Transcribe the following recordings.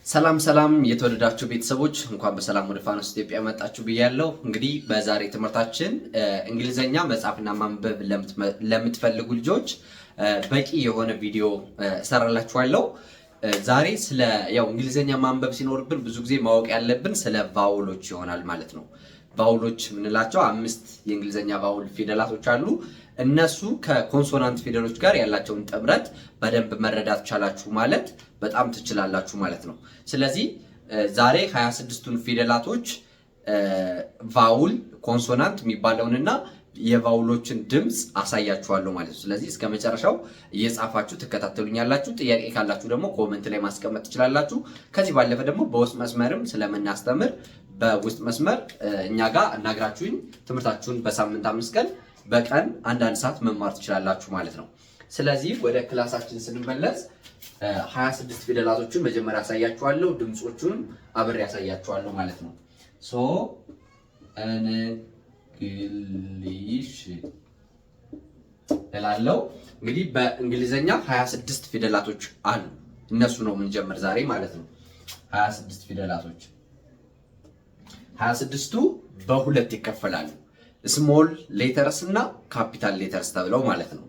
ሰላም ሰላም የተወደዳችሁ ቤተሰቦች እንኳን በሰላም ወደ ፋኖስ ኢትዮጵያ መጣችሁ ብያለሁ። እንግዲህ በዛሬ ትምህርታችን እንግሊዘኛ መጻፍና ማንበብ ለምትፈልጉ ልጆች በቂ የሆነ ቪዲዮ እሰራላችኋለሁ። ዛሬ ስለ እንግሊዘኛ ማንበብ ሲኖርብን ብዙ ጊዜ ማወቅ ያለብን ስለ ቫውሎች ይሆናል ማለት ነው። ቫውሎች የምንላቸው 5 የእንግሊዘኛ ቫውል ፊደላቶች አሉ። እነሱ ከኮንሶናንት ፊደሎች ጋር ያላቸውን ጥምረት በደንብ መረዳት ቻላችሁ ማለት በጣም ትችላላችሁ ማለት ነው። ስለዚህ ዛሬ 26ቱን ፊደላቶች ቫውል ኮንሶናንት የሚባለውንና የቫውሎችን ድምጽ አሳያችኋለሁ ማለት ነው። ስለዚህ እስከ መጨረሻው እየጻፋችሁ ትከታተሉኛላችሁ። ጥያቄ ካላችሁ ደግሞ ኮሜንት ላይ ማስቀመጥ ትችላላችሁ። ከዚህ ባለፈ ደግሞ በውስጥ መስመርም ስለምናስተምር በውስጥ መስመር እኛ ጋር አናግራችሁኝ ትምህርታችሁን በሳምንት 5 ቀን በቀን አንዳንድ ሰዓት መማር ትችላላችሁ ማለት ነው። ስለዚህ ወደ ክላሳችን ስንመለስ 26 ፊደላቶችን መጀመሪያ ያሳያችኋለሁ፣ ድምጾቹን አብሬ ያሳያችኋለሁ ማለት ነው። ሶ እንግሊሽ እላለሁ። እንግዲህ በእንግሊዘኛ 26 ፊደላቶች አሉ። እነሱ ነው የምንጀምር ዛሬ ማለት ነው። 26 ፊደላቶች 26ቱ በሁለት ይከፈላሉ። ስሞል ሌተርስ እና ካፒታል ሌተርስ ተብለው ማለት ነው።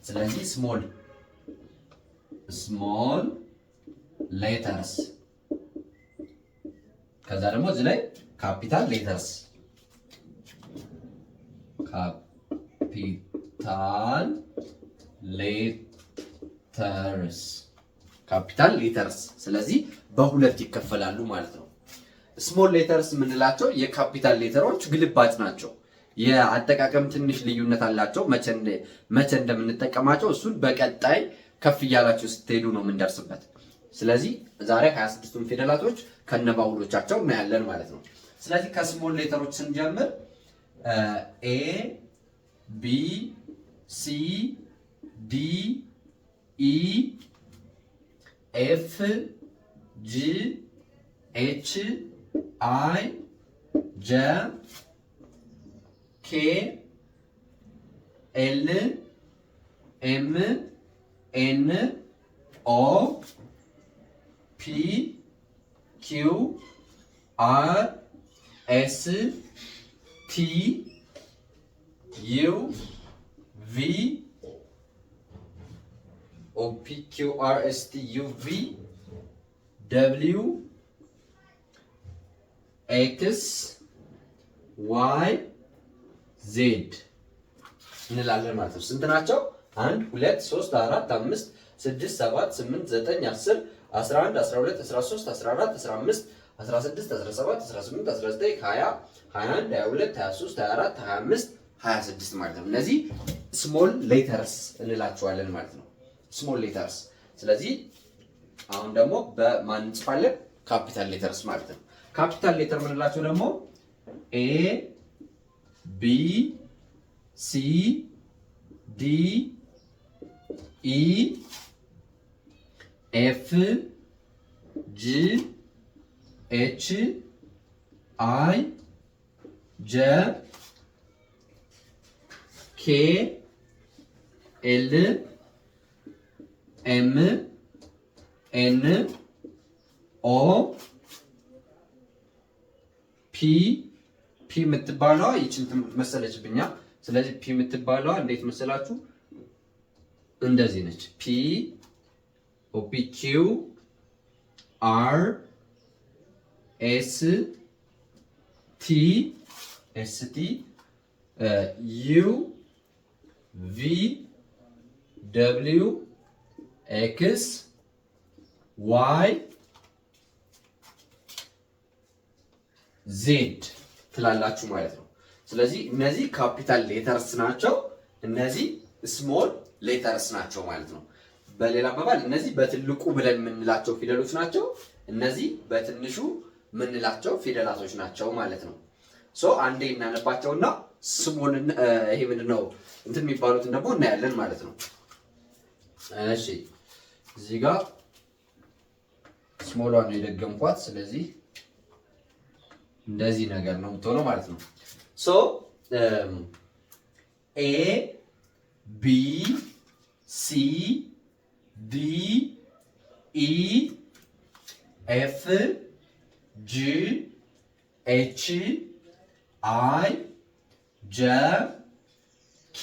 ስለዚህ ስሞል ሌተርስ ከዛ ደግሞ እዚህ ላይ ካፒታል ሌተርስ ካፒታል ሌተርስ ስለዚህ በሁለት ይከፈላሉ ማለት ነው። ስሞል ሌተርስ የምንላቸው የካፒታል ሌተሮች ግልባጭ ናቸው። የአጠቃቀም ትንሽ ልዩነት አላቸው። መቼ እንደምንጠቀማቸው እሱን በቀጣይ ከፍ እያላችሁ ስትሄዱ ነው የምንደርስበት። ስለዚህ ዛሬ 26ቱን ፊደላቶች ከነባውሎቻቸው እናያለን ማለት ነው። ስለዚህ ከስሞል ሌተሮች ስንጀምር ኤ ቢ ሲ ዲ ኢ ኤፍ ጂ ኤች አይ ጄ ኬ ኤል ኤም ኤን ኦ ፒ ኪው አር ኤስ ቲ ዩ ቪ ኦ ፒ ኪው አር ኤስ ቲ ዩ ቪ ደብሊው ኤክስ ዋይ ዜድ እንላለን ማለት ነው። ስንት ናቸው? 1 2 3 4 5 6 7 8 9 10 11 12 13 14 15 16 17 18 19 20 21 22 23 24 25 26 ማለት ነው። እነዚህ ስሞል ሌተርስ እንላቸዋለን ማለት ነው። ስሞል ሌተርስ። ስለዚህ አሁን ደግሞ በማን እንጽፋለን? ካፒታል ሌተርስ ማለት ነው። ካፒታል ሌተር የምንላቸው ደግሞ ኤ ቢ ሲ ዲ ኢ ኤፍ ጂ ኤች አይ ጄ ኬ ኤል ኤም ኤን ኦ ፒ የምትባለዋ ይችን መሰለችብኛ። ስለዚህ ፒ የምትባለዋ እንዴት መሰላችሁ? እንደዚህ ነች። ፒ ኦ ፒ ኪው አር ኤስ ቲ ዩ ቪ ደብሊው ኤክስ ዋይ ዜድ ትላላችሁ ማለት ነው። ስለዚህ እነዚህ ካፒታል ሌተርስ ናቸው፣ እነዚህ ስሞል ሌተርስ ናቸው ማለት ነው። በሌላ አባባል እነዚህ በትልቁ ብለን የምንላቸው ፊደሎች ናቸው፣ እነዚህ በትንሹ የምንላቸው ፊደላቶች ናቸው ማለት ነው። ሶ አንዴ እናነባቸውና ስሞል ይሄ ምንድነው እንትን የሚባሉትን ደግሞ እናያለን ማለት ነው። እሺ እዚህ ጋር ስሞሏን ነው የደገምኳት። ስለዚህ እንደዚህ ነገር ነው የምትሆነው ማለት ነው። ሶ ኤ ቢ ሲ ዲ ኢ ኤፍ ጂ ኤች አይ ጄ ኬ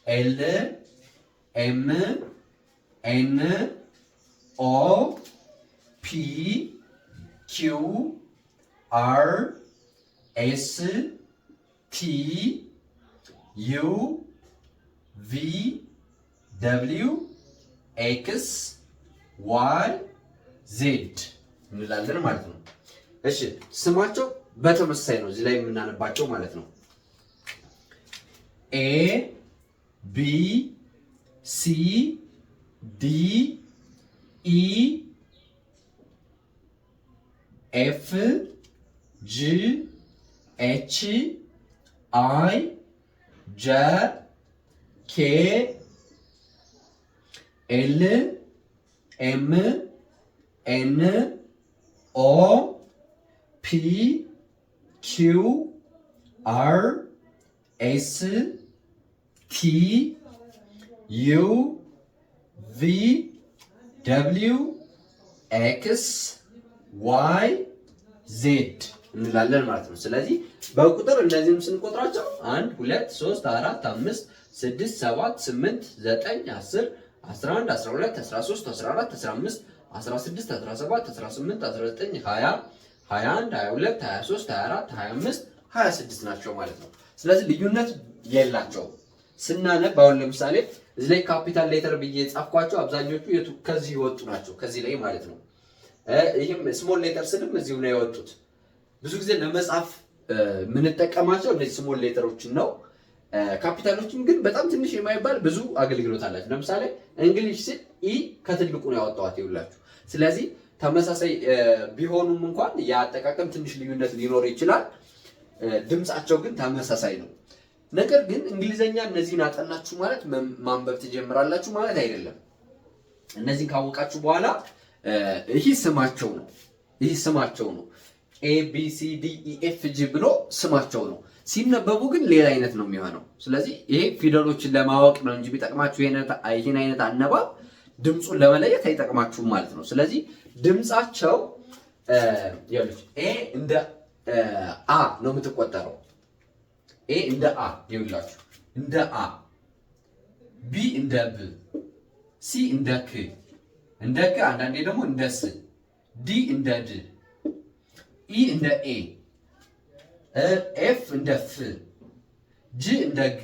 ኤል ኤም ኤን ኦ ፒ ኪው አር ኤስ ቲ ዩ ቪ ደብሊው ኤክስ ዋይ ዜድ እንላለን ማለት ነው። እሺ ስማቸው በተመሳሳይ ነው እዚህ ላይ የምናነባቸው ማለት ነው። ኤ ቢ ሲ ዲ ኢ ኤፍ ጂ ኤች አይ ጄ ኬ ኤል ኤም ኤን ኦ ፒ ኪው አር ኤስ ቲ ዩ ቪ ደብሊው ኤክስ ዋይ ዜድ እንላለን ማለት ነው። ስለዚህ በቁጥር እነዚህም ስንቆጥራቸው 1 2 3 4 5 6 7 8 9 10 11 12 13 14 15 16 17 18 19 20 21 22 23 24 25 26 ናቸው ማለት ነው። ስለዚህ ልዩነት የላቸውም። ስናነብ አሁን ለምሳሌ እዚህ ላይ ካፒታል ሌተር ብዬ ጻፍኳቸው አብዛኞቹ ከዚህ የወጡ ናቸው፣ ከዚህ ላይ ማለት ነው። ይህም ስሞል ሌተር ስልም እዚሁ ነው የወጡት። ብዙ ጊዜ ለመጻፍ የምንጠቀማቸው እነዚህ ስሞል ሌተሮችን ነው። ካፒታሎችን ግን በጣም ትንሽ የማይባል ብዙ አገልግሎት አላቸው። ለምሳሌ እንግሊሽ ስል ኢ ከትልቁ ነው ያወጣኋት ይውላችሁ። ስለዚህ ተመሳሳይ ቢሆኑም እንኳን የአጠቃቀም ትንሽ ልዩነት ሊኖር ይችላል። ድምጻቸው ግን ተመሳሳይ ነው። ነገር ግን እንግሊዘኛ እነዚህን አጠናችሁ ማለት ማንበብ ትጀምራላችሁ ማለት አይደለም። እነዚህን ካወቃችሁ በኋላ ይህ ስማቸው ነው። ይህ ስማቸው ነው። ኤ ቢ ሲ ዲ ኢ ኤፍ ጂ ብሎ ስማቸው ነው። ሲነበቡ ግን ሌላ አይነት ነው የሚሆነው። ስለዚህ ይሄ ፊደሎችን ለማወቅ ነው እንጂ ቢጠቅማችሁ ይሄን አይነት አነባብ ድምጹን ለመለየት አይጠቅማችሁም ማለት ነው። ስለዚህ ድምጻቸው ያሉት ኤ እንደ አ ነው የምትቆጠረው። ኤ እንደ አ ይውላችሁ፣ እንደ አ። ቢ እንደ ብ፣ ሲ እንደ ክ፣ እንደ ከ፣ አንዳንዴ ደግሞ እንደ ስ፣ ዲ እንደ ድ፣ ኢ እንደ ኤ፣ ኤፍ እንደ ፍ፣ ጂ እንደ ግ፣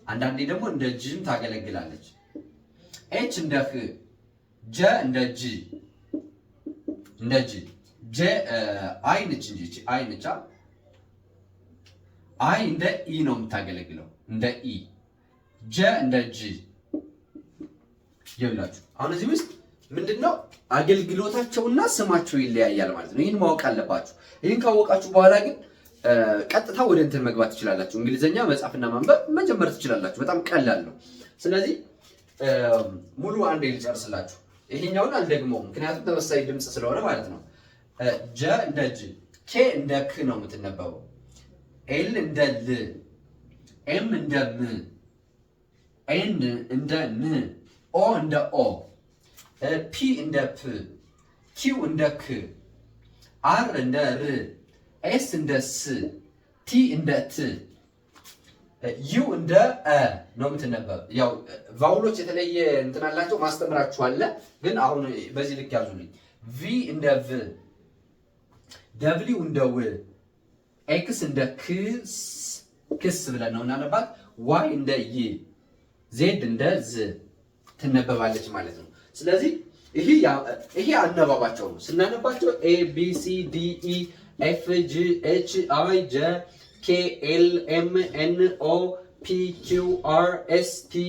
አንዳንዴ ደግሞ እንደ ጅም ታገለግላለች። ኤች እንደ ህ፣ ጀ እንደ ጂ፣ እንደ ጂ። ጀ አይ ነች እንጂ አይ ነች። አይ እንደ ኢ ነው የምታገለግለው፣ እንደ ኢ። ጀ እንደ ጂ ይብላችሁ። አሁን እዚህ ውስጥ ምንድነው አገልግሎታቸውና ስማቸው ይለያያል ማለት ነው። ይህን ማወቅ አለባችሁ። ይህን ካወቃችሁ በኋላ ግን ቀጥታ ወደ እንትን መግባት ትችላላችሁ። እንግሊዘኛ መጻፍና ማንበብ መጀመር ትችላላችሁ። በጣም ቀላል ነው። ስለዚህ ሙሉ አንዴ ልጨርስላችሁ። ይሄኛውን አልደግመውም ምክንያቱም ተመሳሳይ ድምጽ ስለሆነ ማለት ነው። ጀ እንደ ጅ፣ ኬ እንደ ክ ነው የምትነበበው። ኤል እንደ ል፣ ኤም እንደ ም፣ ኤን እንደ ን፣ ኦ እንደ ኦ፣ ፒ እንደ ፕ፣ ኪው እንደ ክ፣ አር እንደ ር፣ ኤስ እንደ ስ፣ ቲ እንደ ት፣ ዩ እንደ አ ነው የምትነበብ። ያው ቫውሎች የተለየ እንትን አላቸው ማስተምራችኋለሁ፣ ግን አሁን በዚህ ልክ ያዙልኝ። ቪ እንደ ቭ፣ ደብሊው እንደ ው፣ ኤክስ እንደ ክስ ብለን ነው እናነባት። ዋይ እንደ ይ፣ ዜድ እንደ ዝ ትነበባለች ማለት ነው። ስለዚህ ይሄ አነባባቸው ነው። ስናነባቸው ኤ ቢ ሲ ዲ ኢ ኤፍ ጂ ኤች አይ ጄ ኬ ኤል ኤም ኤን ኦ ፒ ኪው አር ኤስ ቲ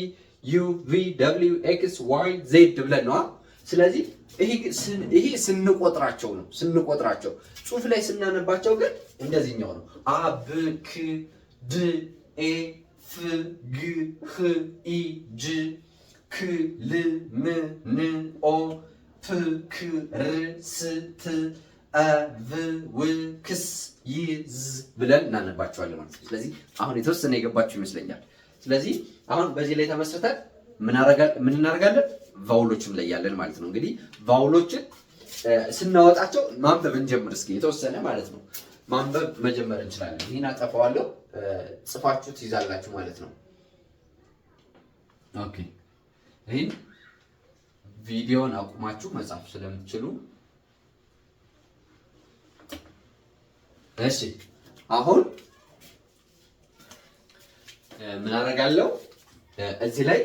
ዩ ቪ ደብሊው ኤክስ ዋይ ዜድ ብለን ነው። ስለዚህ ይሄ ስንቆጥራቸው ነው። ስንቆጥራቸው ጽሁፍ ላይ ስናነባቸው ግን እንደዚህኛው ነው። አ ብ ክ ድ ኤ ፍ ግ ህ ኢ ጅ ክ ል ም ን ኦ ፕ ክ ር ስ ት አ ቭ ው ክስ ይ ዝ ብለን እናነባቸዋለን ማለት ነው። ስለዚህ አሁን የተወሰነ የገባችሁ ይመስለኛል። ስለዚህ አሁን በዚህ ላይ ተመስርተን ምን እናደርጋለን? ቫውሎችን እንለያለን ማለት ነው። እንግዲህ ቫውሎችን ስናወጣቸው ማንበብ እንጀምር እስኪ የተወሰነ ማለት ነው። ማንበብ መጀመር እንችላለን። ይህን አጠፋዋለሁ፣ ጽፋችሁ ትይዛላችሁ ማለት ነው። ኦኬ ይህን ቪዲዮን አቁማችሁ መጻፍ ስለምትችሉ እሺ። አሁን ምን አደርጋለሁ እዚህ ላይ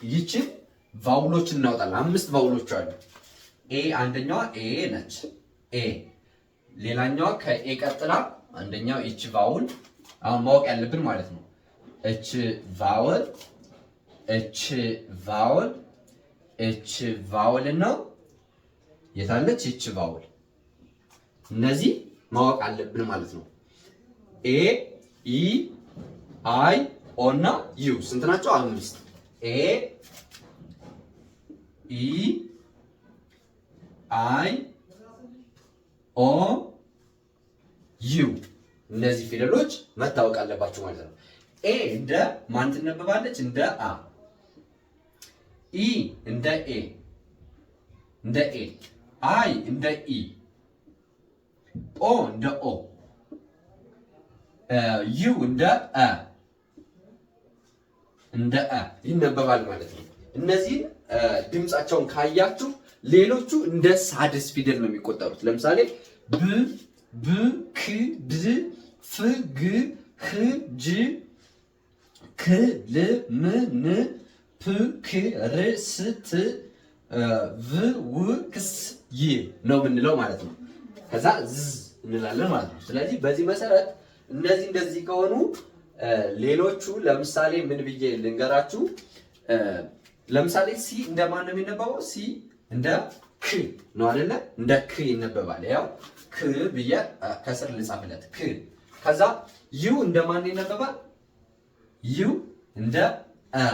ይችን ቫውሎችን እናወጣለን። 5 ቫውሎች አሉ። ኤ አንደኛዋ ኤ ነች። ኤ ሌላኛዋ ከኤ ቀጥላ አንደኛው እች ቫውል አሁን ማወቅ ያለብን ማለት ነው። እች ቫውል እች ቫውል እች ቫውል ነው የታለች እች ቫውል። እነዚህ ማወቅ አለብን ማለት ነው። ኤ ኢ አይ ኦ እና ዩ ስንት ናቸው? 5 ኤ ኢ አይ ኦ ዩ እነዚህ ፊደሎች መታወቅ አለባቸው ማለት ነው። ኤ እንደ ማን ትነበባለች? እንደ አ። ኢ እንደ ኤ እንደ ኤ። አይ እንደ ኢ። ኦ እንደ ኦ። ዩ እንደ አ እንደ አ ይነበባል ማለት ነው። እነዚህን ድምጻቸውን ካያችሁ ሌሎቹ እንደ ሳድስ ፊደል ነው የሚቆጠሩት። ለምሳሌ ብ ብ ክ ብ ፍ ግ ህ ጅ ክ ል ም ን ፕ ክ ር ስ ት ቭ ው ክስ ይ ነው የምንለው ማለት ነው። ከዛ ዝ እንላለን ማለት ነው። ስለዚህ በዚህ መሰረት እነዚህ እንደዚህ ከሆኑ ሌሎቹ ለምሳሌ ምን ብዬ ልንገራችሁ? ለምሳሌ ሲ እንደማን ነው የሚነበበው? ሲ እንደ ክ ነው አይደለ? እንደ ክ ይነበባል። ያው ክ ብዬ ከስር ልጻፍለት ክ። ከዛ ዩ እንደማን ይነበባል? ዩ እንደ አ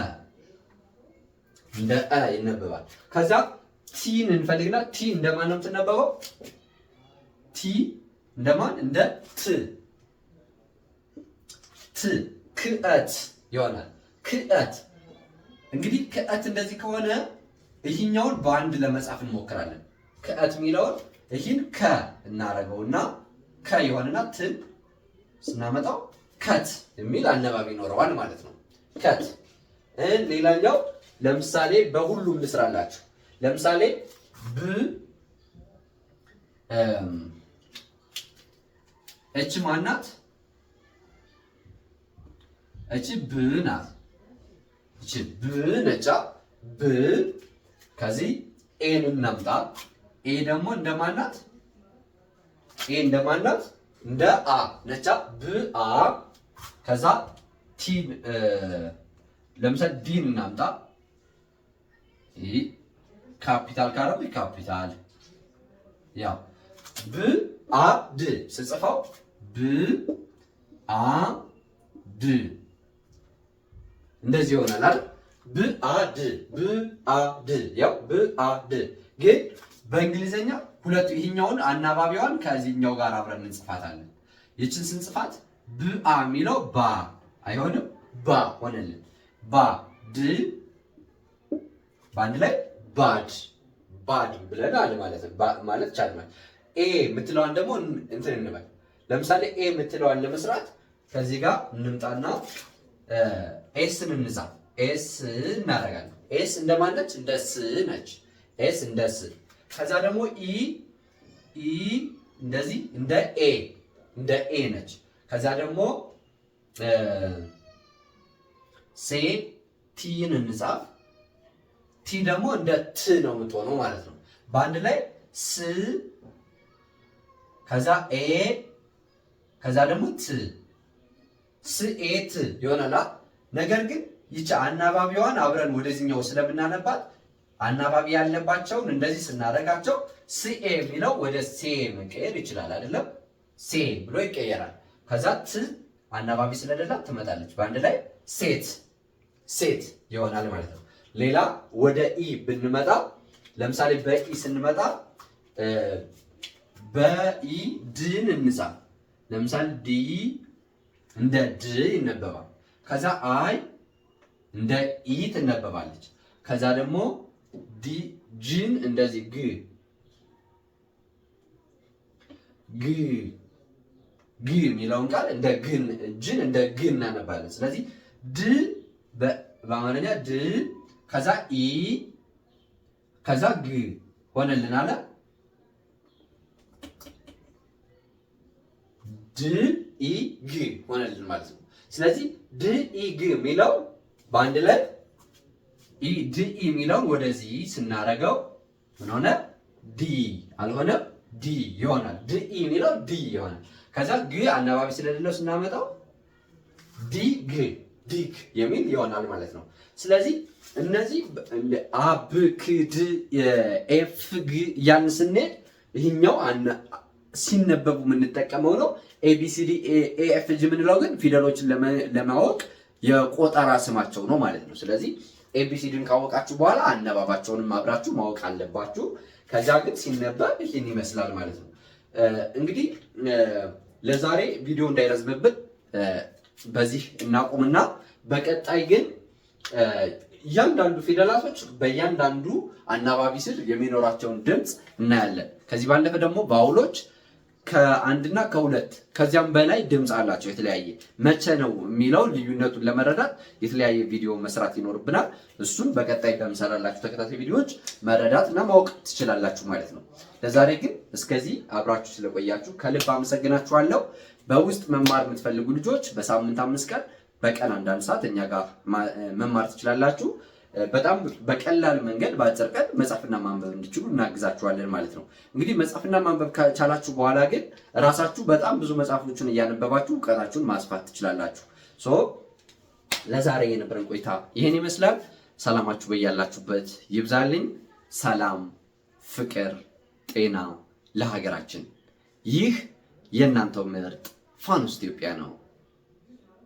እንደ አ ይነበባል። ከዛ ቲን እንፈልግና ቲ እንደማን ነው የምትነበበው? ቲ እንደማን? እንደ ት ት ክአት ይሆናል። ክአት እንግዲህ ክአት እንደዚህ ከሆነ ይህኛውን በአንድ ለመጻፍ እንሞክራለን። ክአት የሚለውን ይህን ከ እናደርገውና ከ ይሆንና ት ስናመጣው ከት የሚል አነባቢ ይኖረዋል ማለት ነው። ከት ሌላኛው ለምሳሌ በሁሉም ልስራላችሁ። ለምሳሌ ብ እች ማናት? እቺ ብ ናት። እቺ ብ ነጫ ብ። ከዚህ ኤን እናምጣ። ኤ ደግሞ እንደማናት? ኤ እንደማናት? እንደ አ ነጫ ብ አ። ከዛ ቲ ለምሳሌ ዲን እናምጣ። ይሄ ካፒታል ካረብ ካፒታል። ያው ብ አ ድ ስጽፈው ብ አ ድ እንደዚህ ይሆናል አይደል? ብአድ ብአድ ያው ብአድ። ግን በእንግሊዘኛ ሁለቱ ይሄኛውን አናባቢዋን ከዚህኛው ጋር አብረን እንጽፋታለን። ይችን ስንጽፋት ብአ የሚለው ባ አይሆንም፣ ባ ሆነልን። ባ ድ በአንድ ላይ ባድ ባድ ብለናል ማለት ነው። ማለት ቻልማል። ኤ የምትለዋን ደግሞ እንትን እንበል። ለምሳሌ ኤ የምትለዋን ለመስራት ከዚህ ጋር እንምጣና ኤስን እንጻፍ። ኤስ እናደርጋለን። ኤስ እንደማነች? እንደ ስ ነች። ኤስ እንደ ስ። ከዛ ደግሞ ኢ እንደዚህ እንደ ኤ ነች። ከዛ ደግሞ ሴ ቲን እንጻፍ። ቲ ደግሞ እንደ ት ነው የምትሆነው ማለት ነው። በአንድ ላይ ስ ከዛ ኤ ከዛ ደግሞ ት ስኤት ይሆናል። ነገር ግን ይቺ አናባቢዋን አብረን ወደዚህኛው ስለምናነባት አናባቢ ያለባቸውን እንደዚህ ስናደርጋቸው ስኤ የሚለው ወደ ሴ መቀየር ይችላል አይደለም? ሴ ብሎ ይቀየራል። ከዛ ት አናባቢ ስለሌላት ትመጣለች። በአንድ ላይ ሴት ይሆናል ማለት ነው። ሌላ ወደ ኢ ብንመጣ ለምሳሌ በኢ ስንመጣ በኢ ድን እንጻፍ። ለምሳሌ ዲ እንደ ድ ይነበባል። ከዛ አይ እንደ ኢ ትነበባለች። ከዛ ደግሞ ጂን እንደዚህ ግ ግ ግ የሚለውን ቃል እንደ ግን ጅን እንደ ግ እናነባለን። ስለዚህ ድ በአማርኛ ድ ከዛ ኢ ከዛ ግ ሆነልን አለ። ድ ኢ ግ ሆነልን ማለት ነው። ስለዚህ ድ ኢ ግ የሚለው በአንድ ላይ ድ ኢ የሚለውን ወደዚህ ስናረገው ምን ሆነ? ዲ አልሆነም፣ ዲ ይሆናል። ድ ኢ የሚለው ዲ ይሆናል። ከዛ ግ አናባቢ ስለሌለው ስናመጣው ዲ ግ ዲግ የሚል ይሆናል ማለት ነው። ስለዚህ እነዚህ አ ብ ክ ድ ኤፍ ግ ያን ስንሄድ ይሄኛው ሲነበቡ የምንጠቀመው ነው። ኤቢሲዲ ኤኤፍ ጂ የምንለው ግን ፊደሎችን ለማወቅ የቆጠራ ስማቸው ነው ማለት ነው። ስለዚህ ኤቢሲዲን ካወቃችሁ በኋላ አነባባቸውንም አብራችሁ ማወቅ አለባችሁ። ከዛ ግን ሲነበብ ይህን ይመስላል ማለት ነው። እንግዲህ ለዛሬ ቪዲዮ እንዳይረዝምብን በዚህ እናቁምና በቀጣይ ግን እያንዳንዱ ፊደላቶች በእያንዳንዱ አናባቢ ስር የሚኖራቸውን ድምፅ እናያለን። ከዚህ ባለፈ ደግሞ ቫውሎች ከአንድና ከሁለት ከዚያም በላይ ድምፅ አላቸው የተለያየ። መቼ ነው የሚለው ልዩነቱን ለመረዳት የተለያየ ቪዲዮ መስራት ይኖርብናል። እሱን በቀጣይ በምሰራላችሁ ተከታታይ ቪዲዮዎች መረዳት እና ማወቅ ትችላላችሁ ማለት ነው። ለዛሬ ግን እስከዚህ አብራችሁ ስለቆያችሁ ከልብ አመሰግናችኋለሁ። በውስጥ መማር የምትፈልጉ ልጆች በሳምንት 5 ቀን በቀን 1 ሰዓት እኛ ጋር መማር ትችላላችሁ። በጣም በቀላል መንገድ በአጭር ቀን መጻፍና ማንበብ እንድችሉ እናግዛችኋለን ማለት ነው። እንግዲህ መጻፍና ማንበብ ከቻላችሁ በኋላ ግን ራሳችሁ በጣም ብዙ መጽሐፎችን እያነበባችሁ እውቀታችሁን ማስፋት ትችላላችሁ። ለዛሬ የነበረን ቆይታ ይሄን ይመስላል። ሰላማችሁ በያላችሁበት ይብዛልኝ። ሰላም፣ ፍቅር፣ ጤና ለሀገራችን። ይህ የእናንተው ምርጥ ፋኖስ ኢትዮጵያ ነው።